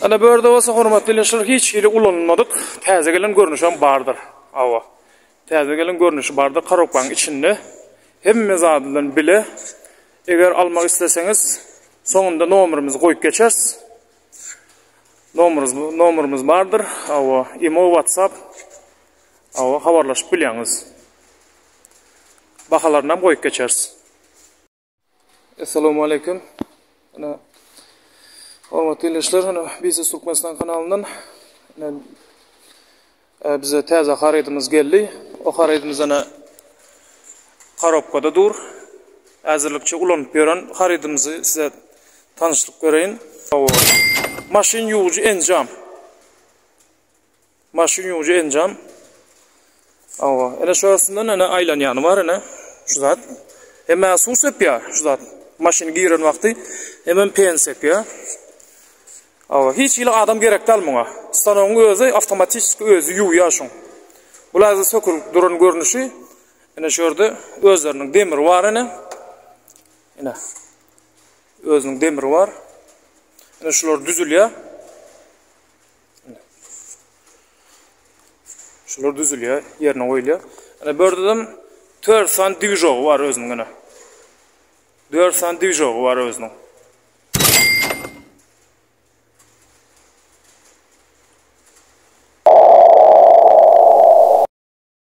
Ana bu yerda bolsa hormatly dinleyijiler hiç hili ulanmadyk. Täze gelen görnüşem bardyr. Awa. Täze gelen görnüşi bardyr. Karokbaň içinde hemme zadydan bile eger almak isteseňiz soňunda nomerimizi goýup geçersiz. Nomerimiz bardyr. Awa, imo, WhatsApp. Awa, habarlaşyp bilýäňiz. Bahalarynam goýup geçersiz. Assalamu alaykum. Ana hormatly dinleyijiler, Biznes Turkmenistan kanalyndan bize täze harytymyz geldi. O harytymyz ana Karobkada dur. Äzirlikçi ulanyp beren harytymyzy size tanışlyk göreýin. Maşin ýuwjy enjam. Maşin ýuwjy enjam. Awa, ana şoňasyndan ana aýlanýany bar ana. Şu zat. Hemme suw sepýär şu zat. Maşin giren wagty hemen pen sepýär. Awa, hiç hili adam gerek dal muňa. Stanoň özü awtomatik özü ýuwýar şoň. Bular sökür duran görnüşi. Ana şu ýerde özleriniň demiri bar ana. Ana. Özüniň demiri bar. Ana şular düzülýär. Şular düzülýär, ýerine goýulýar. Ana bu ýerde 4 san divijogy bar özüniň ana. 4 san divijogy bar özüniň.